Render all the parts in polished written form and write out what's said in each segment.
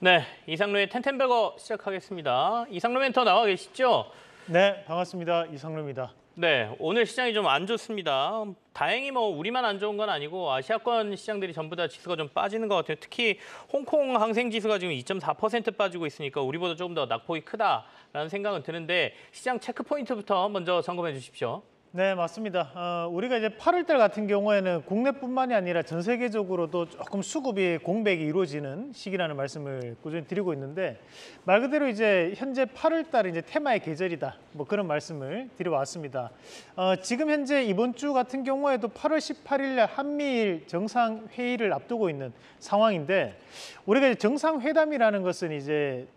네, 이상로의 텐텐베거 시작하겠습니다. 이상로 멘터 나와 계시죠? 네, 반갑습니다. 이상로입니다. 네, 오늘 시장이 좀 안 좋습니다. 다행히 뭐 우리만 안 좋은 건 아니고 아시아권 시장들이 전부 다 지수가 좀 빠지는 것 같아요. 특히 홍콩 항생 지수가 지금 2.4% 빠지고 있으니까 우리보다 조금 더 낙폭이 크다라는 생각은 드는데 시장 체크 포인트부터 먼저 점검해 주십시오. 네, 맞습니다. 우리가 이제 8월 달 같은 경우에는 국내뿐만이 아니라 전 세계적으로도 조금 수급이 공백이 이루어지는 시기라는 말씀을 꾸준히 드리고 있는데 말 그대로 이제 현재 8월 달은 이제 테마의 계절이다. 뭐 그런 말씀을 드려왔습니다. 지금 현재 이번 주 같은 경우에도 8월 18일 날 한미일 정상회의를 앞두고 있는 상황인데 우리가 이제 정상회담이라는 것은 이제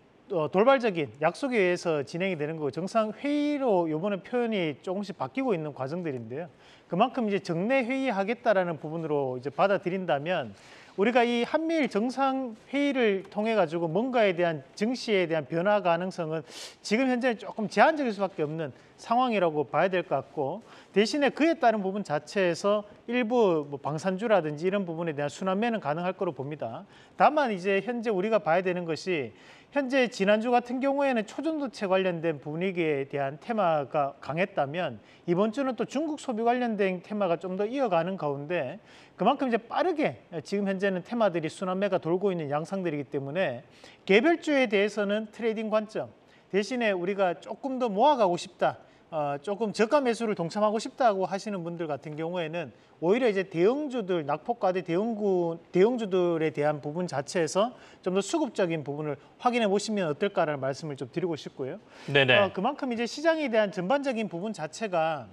돌발적인 약속에 의해서 진행이 되는 거고 정상회의로 이번에 표현이 조금씩 바뀌고 있는 과정들인데요. 그만큼 이제 정례 회의하겠다라는 부분으로 이제 받아들인다면 우리가 이 한미일 정상회의를 통해 가지고 뭔가에 대한 증시에 대한 변화 가능성은 지금 현재는 조금 제한적일 수밖에 없는 상황이라고 봐야 될 것 같고 대신에 그에 따른 부분 자체에서 일부 뭐 방산주라든지 이런 부분에 대한 순환매는 가능할 거로 봅니다. 다만 이제 현재 우리가 봐야 되는 것이 현재 지난주 같은 경우에는 초전도체 관련된 분위기에 대한 테마가 강했다면 이번 주는 또 중국 소비 관련된 테마가 좀 더 이어가는 가운데 그만큼 이제 빠르게 지금 현재는 테마들이 순환매가 돌고 있는 양상들이기 때문에 개별주에 대해서는 트레이딩 관점 대신에 우리가 조금 더 모아가고 싶다. 조금 저가 매수를 동참하고 싶다고 하시는 분들 같은 경우에는 오히려 이제 대형주들, 낙폭과대 대형주들에 대한 부분 자체에서 좀 더 수급적인 부분을 확인해 보시면 어떨까라는 말씀을 좀 드리고 싶고요. 네네. 그만큼 이제 시장에 대한 전반적인 부분 자체가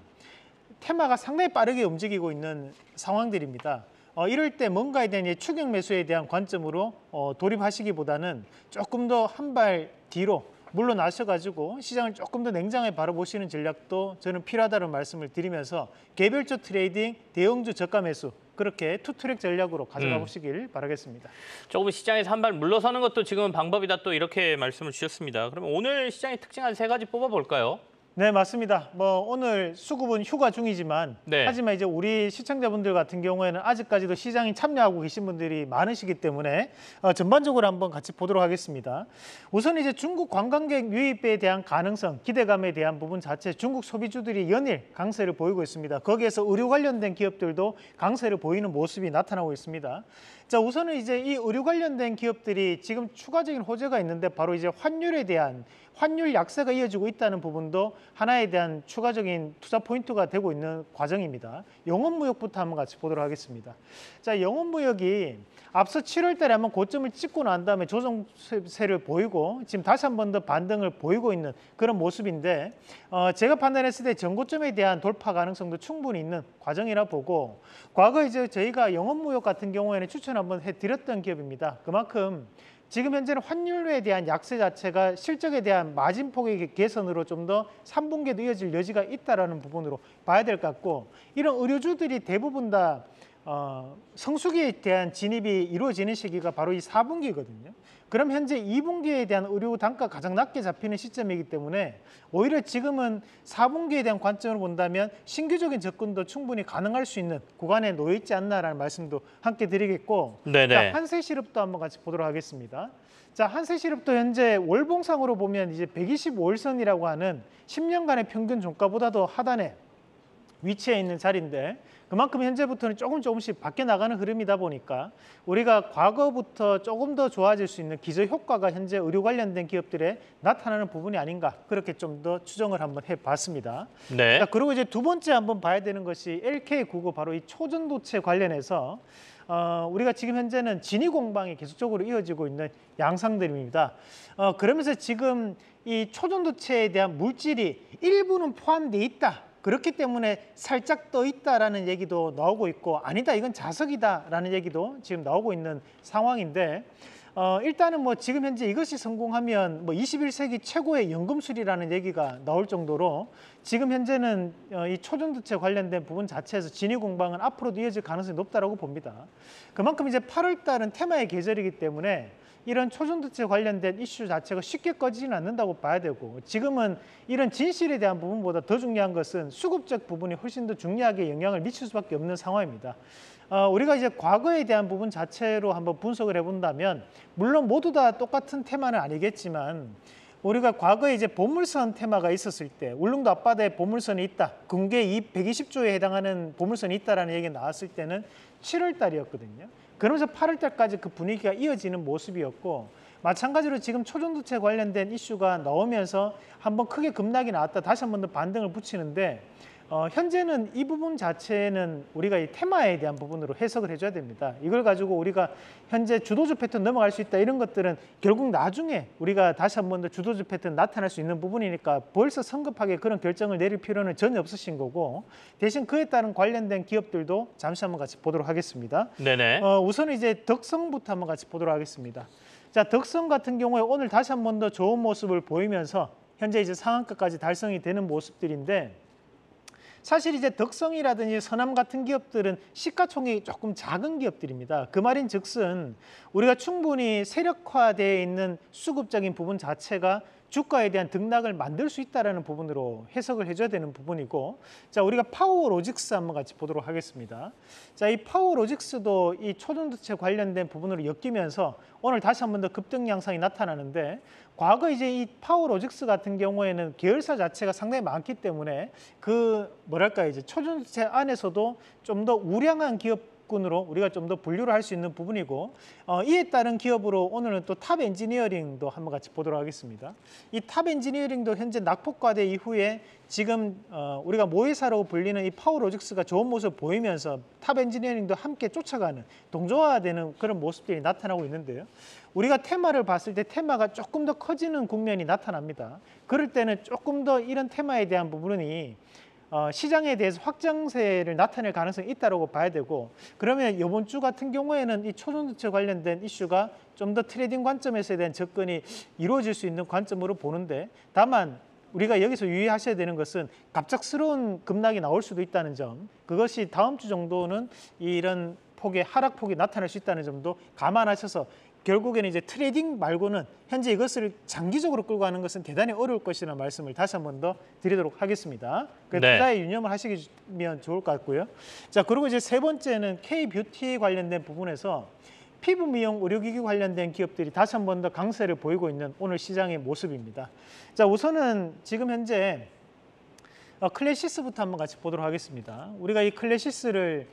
테마가 상당히 빠르게 움직이고 있는 상황들입니다. 이럴 때 뭔가에 대한 추격 매수에 대한 관점으로 돌입하시기보다는 조금 더 한 발 뒤로 물러나셔가지고 시장을 조금 더 냉정하게 바라보시는 전략도 저는 필요하다는 말씀을 드리면서 개별주 트레이딩, 대형주 저가 매수 그렇게 투트랙 전략으로 가져가 보시길 바라겠습니다. 조금 시장에서 한 발 물러서는 것도 지금은 방법이다 또 이렇게 말씀을 주셨습니다. 그러면 오늘 시장의 특징 한 3가지 뽑아볼까요? 네, 맞습니다. 뭐 오늘 수급은 휴가 중이지만 네. 하지만 이제 우리 시청자분들 같은 경우에는 아직까지도 시장에 참여하고 계신 분들이 많으시기 때문에 전반적으로 한번 같이 보도록 하겠습니다. 우선 이제 중국 관광객 유입에 대한 가능성, 기대감에 대한 부분 자체 중국 소비주들이 연일 강세를 보이고 있습니다. 거기에서 의료 관련된 기업들도 강세를 보이는 모습이 나타나고 있습니다. 자, 우선은 이제 이 의료 관련된 기업들이 지금 추가적인 호재가 있는데 바로 이제 환율에 대한 환율 약세가 이어지고 있다는 부분도 하나에 대한 추가적인 투자 포인트가 되고 있는 과정입니다. 영업무역부터 한번 같이 보도록 하겠습니다. 자, 영업무역이 앞서 7월 달에 한번 고점을 찍고 난 다음에 조정세를 보이고 지금 다시 한 번 더 반등을 보이고 있는 그런 모습인데 제가 판단했을 때 전고점에 대한 돌파 가능성도 충분히 있는 과정이라 보고 과거 이제 저희가 영업무역 같은 경우에는 추천 한번 해드렸던 기업입니다. 그만큼 지금 현재는 환율에 대한 약세 자체가 실적에 대한 마진폭의 개선으로 좀 더 3분기에도 이어질 여지가 있다는 부분으로 봐야 될 것 같고 이런 의료주들이 대부분 다 성수기에 대한 진입이 이루어지는 시기가 바로 이 4분기거든요. 그럼 현재 2분기에 대한 의료 단가가 가장 낮게 잡히는 시점이기 때문에 오히려 지금은 4분기에 대한 관점으로 본다면 신규적인 접근도 충분히 가능할 수 있는 구간에 놓여 있지 않나라는 말씀도 함께 드리겠고 자, 한세시럽도 한번 같이 보도록 하겠습니다. 자, 한세시럽도 현재 월봉상으로 보면 이제 125일선이라고 하는 10년간의 평균 종가보다도 하단에 위치해 있는 자리인데 그만큼 현재부터는 조금씩 바뀌어 나가는 흐름이다 보니까 우리가 과거부터 조금 더 좋아질 수 있는 기저 효과가 현재 의료 관련된 기업들에 나타나는 부분이 아닌가 그렇게 좀 더 추정을 한번 해봤습니다. 네. 자, 그리고 이제 두 번째 한번 봐야 되는 것이 LK99 바로 이 초전도체 관련해서 우리가 지금 현재는 진위 공방이 계속적으로 이어지고 있는 양상들입니다. 그러면서 지금 이 초전도체에 대한 물질이 일부는 포함되어 있다. 그렇기 때문에 살짝 떠 있다라는 얘기도 나오고 있고 아니다 이건 자석이다라는 얘기도 지금 나오고 있는 상황인데 일단은 뭐 지금 현재 이것이 성공하면 뭐 21세기 최고의 연금술이라는 얘기가 나올 정도로 지금 현재는 이 초전도체 관련된 부분 자체에서 진위 공방은 앞으로도 이어질 가능성이 높다라고 봅니다. 그만큼 이제 8월 달은 테마의 계절이기 때문에 이런 초전도체 관련된 이슈 자체가 쉽게 꺼지지는 않는다고 봐야 되고 지금은 이런 진실에 대한 부분보다 더 중요한 것은 수급적 부분이 훨씬 더 중요하게 영향을 미칠 수밖에 없는 상황입니다. 우리가 이제 과거에 대한 부분 자체로 한번 분석을 해본다면 물론 모두 다 똑같은 테마는 아니겠지만 우리가 과거에 이제 보물선 테마가 있었을 때 울릉도 앞바다에 보물선이 있다, 금괴 120조에 해당하는 보물선이 있다라는 얘기가 나왔을 때는 7월 달이었거든요. 그러면서 8월 달까지 그 분위기가 이어지는 모습이었고 마찬가지로 지금 초전도체 관련된 이슈가 나오면서 한번 크게 급락이 나왔다 다시 한번 더 반등을 붙이는데 현재는 이 부분 자체는 우리가 이 테마에 대한 부분으로 해석을 해줘야 됩니다. 이걸 가지고 우리가 현재 주도주 패턴 넘어갈 수 있다 이런 것들은 결국 나중에 우리가 다시 한 번 더 주도주 패턴 나타날 수 있는 부분이니까 벌써 성급하게 그런 결정을 내릴 필요는 전혀 없으신 거고 대신 그에 따른 관련된 기업들도 잠시 한번 같이 보도록 하겠습니다. 네네. 우선 이제 덕성부터 한번 같이 보도록 하겠습니다. 자, 덕성 같은 경우에 오늘 다시 한 번 더 좋은 모습을 보이면서 현재 이제 상한가까지 달성이 되는 모습들인데 사실 이제 덕성이라든지 서남 같은 기업들은 시가총액이 조금 작은 기업들입니다. 그 말인즉슨 우리가 충분히 세력화되어 있는 수급적인 부분 자체가 주가에 대한 등락을 만들 수 있다는 부분으로 해석을 해줘야 되는 부분이고 자 우리가 파워로직스 한번 같이 보도록 하겠습니다. 자, 이 파워로직스도 이 초전도체 관련된 부분으로 엮이면서 오늘 다시 한 번 더 급등 양상이 나타나는데 과거 이제 이 파워로직스 같은 경우에는 계열사 자체가 상당히 많기 때문에 그 뭐랄까 이제 초전도체 안에서도 좀 더 우량한 기업군으로 우리가 좀 더 분류를 할 수 있는 부분이고 이에 따른 기업으로 오늘은 또 탑 엔지니어링도 한번 같이 보도록 하겠습니다. 이 탑 엔지니어링도 현재 낙폭과대 이후에 지금 우리가 모회사로 불리는 이 파워로직스가 좋은 모습을 보이면서 탑 엔지니어링도 함께 쫓아가는 동조화되는 그런 모습들이 나타나고 있는데요. 우리가 테마를 봤을 때 테마가 조금 더 커지는 국면이 나타납니다. 그럴 때는 조금 더 이런 테마에 대한 부분이 시장에 대해서 확장세를 나타낼 가능성이 있다고 봐야 되고 그러면 이번 주 같은 경우에는 이 초전도체 관련된 이슈가 좀 더 트레이딩 관점에서에 대한 접근이 이루어질 수 있는 관점으로 보는데 다만 우리가 여기서 유의하셔야 되는 것은 갑작스러운 급락이 나올 수도 있다는 점 그것이 다음 주 정도는 이런 폭의 하락폭이 나타날 수 있다는 점도 감안하셔서 결국에는 이제 트레이딩 말고는 현재 이것을 장기적으로 끌고 가는 것은 대단히 어려울 것이라는 말씀을 다시 한 번 더 드리도록 하겠습니다. 네. 투자에 유념을 하시면 좋을 것 같고요. 자, 그리고 이제 세 번째는 K-뷰티 관련된 부분에서 피부 미용 의료기기 관련된 기업들이 다시 한 번 더 강세를 보이고 있는 오늘 시장의 모습입니다. 자, 우선은 지금 현재 클래시스부터 한번 같이 보도록 하겠습니다. 우리가 이 클래시스를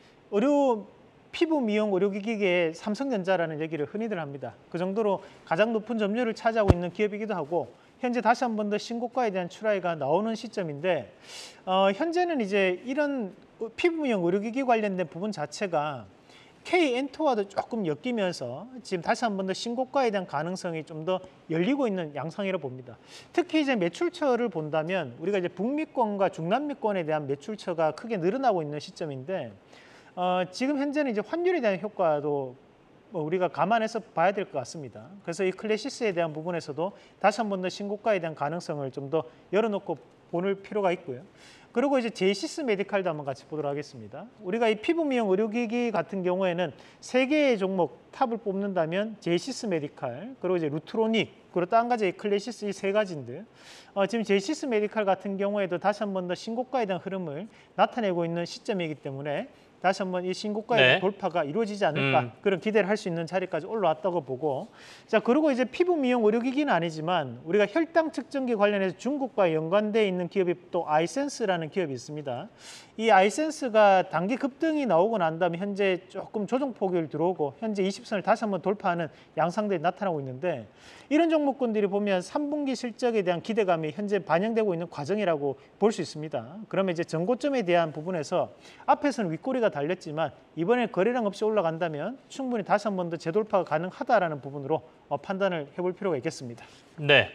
피부 미용 의료기기의 삼성전자라는 얘기를 흔히들 합니다. 그 정도로 가장 높은 점유율을 차지하고 있는 기업이기도 하고 현재 다시 한 번 더 신고가에 대한 출하가 나오는 시점인데 현재는 이제 이런 피부 미용 의료기기 관련된 부분 자체가 K-엔터와도 조금 엮이면서 지금 다시 한 번 더 신고가에 대한 가능성이 좀 더 열리고 있는 양상이라고 봅니다. 특히 이제 매출처를 본다면 우리가 이제 북미권과 중남미권에 대한 매출처가 크게 늘어나고 있는 시점인데 지금 현재는 이제 환율에 대한 효과도 우리가 감안해서 봐야 될 것 같습니다. 그래서 이 클래시스에 대한 부분에서도 다시 한 번 더 신고가에 대한 가능성을 좀 더 열어놓고 보는 필요가 있고요. 그리고 이제 제이시스 메디칼도 한번 같이 보도록 하겠습니다. 우리가 이 피부 미용 의료기기 같은 경우에는 세 개의 종목 탑을 뽑는다면 제이시스 메디칼, 그리고 이제 루트로닉, 그리고 또 한 가지 클래시스 이 세 가지인데 지금 제이시스 메디칼 같은 경우에도 다시 한 번 더 신고가에 대한 흐름을 나타내고 있는 시점이기 때문에 다시 한번 이 신고가의 돌파가 이루어지지 않을까 그런 기대를 할 수 있는 자리까지 올라왔다고 보고 자 그리고 이제 피부 미용 의료기기는 아니지만 우리가 혈당 측정기 관련해서 중국과 연관되어 있는 기업이 또 아이센스라는 기업이 있습니다. 이 아이센스가 단기 급등이 나오고 난 다음에 현재 조금 조정폭이 들어오고 현재 20선을 다시 한번 돌파하는 양상들이 나타나고 있는데 이런 종목군들이 보면 3분기 실적에 대한 기대감이 현재 반영되고 있는 과정이라고 볼 수 있습니다. 그러면 이제 전고점에 대한 부분에서 앞에서는 윗꼬리가 달렸지만 이번에 거래량 없이 올라간다면 충분히 다시 한 번 더 재돌파가 가능하다라는 부분으로 판단을 해볼 필요가 있겠습니다. 네.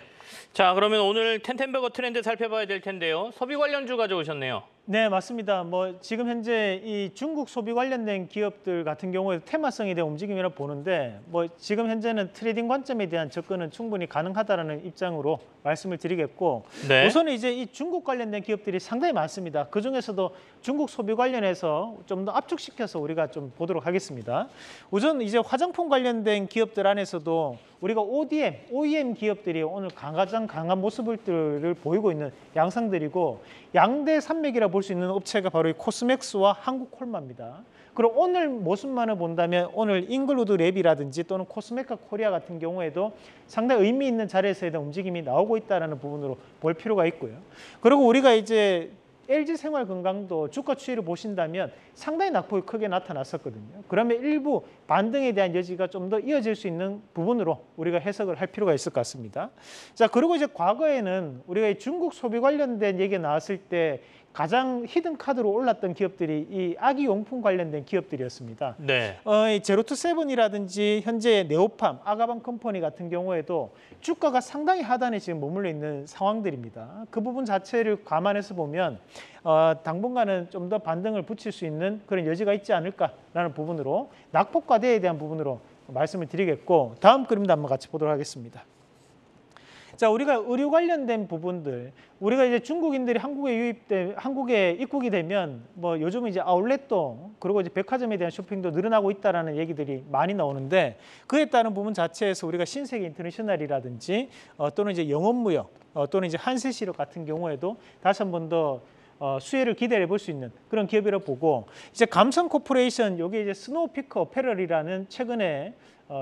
자, 그러면 오늘 텐텐버거 트렌드 살펴봐야 될 텐데요. 소비 관련주 가져오셨네요. 네, 맞습니다. 뭐 지금 현재 이 중국 소비 관련된 기업들 같은 경우에 테마성에 대한 움직임이라고 보는데 뭐 지금 현재는 트레이딩 관점에 대한 접근은 충분히 가능하다라는 입장으로 말씀을 드리겠고 네. 우선은 이제 이 중국 관련된 기업들이 상당히 많습니다. 그 중에서도 중국 소비 관련해서 좀 더 압축시켜서 우리가 좀 보도록 하겠습니다. 우선 이제 화장품 관련된 기업들 안에서도 우리가 OEM 기업들이 오늘 가장 강한 모습들을 보이고 있는 양상들이고 양대 산맥이라 볼 수 있는 업체가 바로 이 코스맥스와 한국콜마입니다. 그리고 오늘 모습만을 본다면 오늘 잉글루드 랩이라든지 또는 코스메카 코리아 같은 경우에도 상당히 의미 있는 자리에서에 대한 움직임이 나오고 있다는 부분으로 볼 필요가 있고요. 그리고 우리가 이제 LG생활건강도 주가 추이를 보신다면 상당히 낙폭이 크게 나타났었거든요. 그러면 일부 반등에 대한 여지가 좀 더 이어질 수 있는 부분으로 우리가 해석을 할 필요가 있을 것 같습니다. 자, 그리고 이제 과거에는 우리가 이 중국 소비 관련된 얘기가 나왔을 때 가장 히든 카드로 올랐던 기업들이 이 아기 용품 관련된 기업들이었습니다. 네. 이 제로투세븐이라든지 현재 네오팜, 아가방 컴퍼니 같은 경우에도 주가가 상당히 하단에 지금 머물러 있는 상황들입니다. 그 부분 자체를 감안해서 보면 당분간은 좀 더 반등을 붙일 수 있는 그런 여지가 있지 않을까라는 부분으로 낙폭 과대에 대한 부분으로 말씀을 드리겠고 다음 그림도 한번 같이 보도록 하겠습니다. 자, 우리가 의류 관련된 부분들, 우리가 이제 중국인들이 한국에 입국이 되면 뭐 요즘은 이제 아울렛도 그리고 이제 백화점에 대한 쇼핑도 늘어나고 있다라는 얘기들이 많이 나오는데 그에 따른 부분 자체에서 우리가 신세계 인터내셔널이라든지 또는 이제 영업무역 또는 이제 한세시력 같은 경우에도 다시 한 번 더 수혜를 기대해 볼 수 있는 그런 기업이라고 보고 이제 감성 코퍼레이션 여기 이제 스노우피크 어페럴이라는 최근에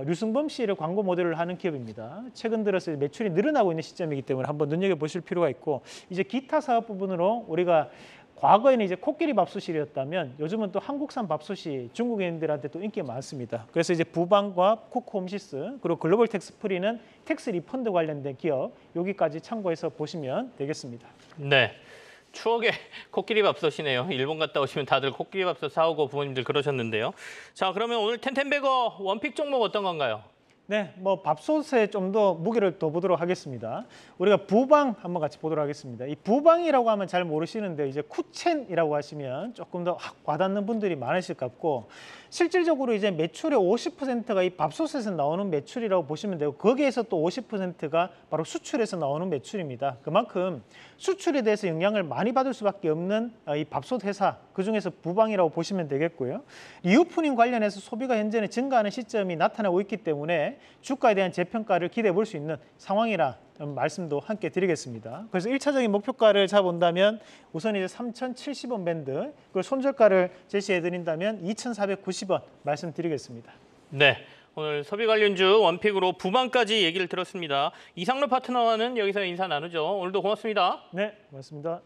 류승범 씨를 광고 모델을 하는 기업입니다. 최근 들어서 매출이 늘어나고 있는 시점이기 때문에 한번 눈여겨보실 필요가 있고 이제 기타 사업 부분으로 우리가 과거에는 이제 코끼리 밥솥이었다면 요즘은 또 한국산 밥솥이 중국인들한테 또 인기가 많습니다. 그래서 이제 부방과 쿠크홈시스 그리고 글로벌 텍스프리는 텍스 리펀드 관련된 기업 여기까지 참고해서 보시면 되겠습니다. 네. 추억의 코끼리 밥솥이네요. 일본 갔다 오시면 다들 코끼리 밥솥 사오고 부모님들 그러셨는데요. 자, 그러면 오늘 텐텐베거 원픽 종목 어떤 건가요? 네, 뭐 밥솥에 좀 더 무게를 더 보도록 하겠습니다. 우리가 부방 한번 같이 보도록 하겠습니다. 이 부방이라고 하면 잘 모르시는데 이제 쿠첸이라고 하시면 조금 더 와닿는 분들이 많으실 것 같고 실질적으로 이제 매출의 50%가 이 밥솥에서 나오는 매출이라고 보시면 되고 거기에서 또 50%가 바로 수출에서 나오는 매출입니다. 그만큼 수출에 대해서 영향을 많이 받을 수밖에 없는 이 밥솥 회사 그중에서 부방이라고 보시면 되겠고요. 리오프닝 관련해서 소비가 현재는 증가하는 시점이 나타나고 있기 때문에 주가에 대한 재평가를 기대해 볼 수 있는 상황이라 말씀도 함께 드리겠습니다. 그래서 1차적인 목표가를 잡아본다면 우선 이제 3,070원 밴드 그리고 손절가를 제시해 드린다면 2,490원 말씀드리겠습니다. 네. 오늘 소비 관련주 원픽으로 부방까지 얘기를 들었습니다. 이상로 파트너와는 여기서 인사 나누죠. 오늘도 고맙습니다. 네, 고맙습니다.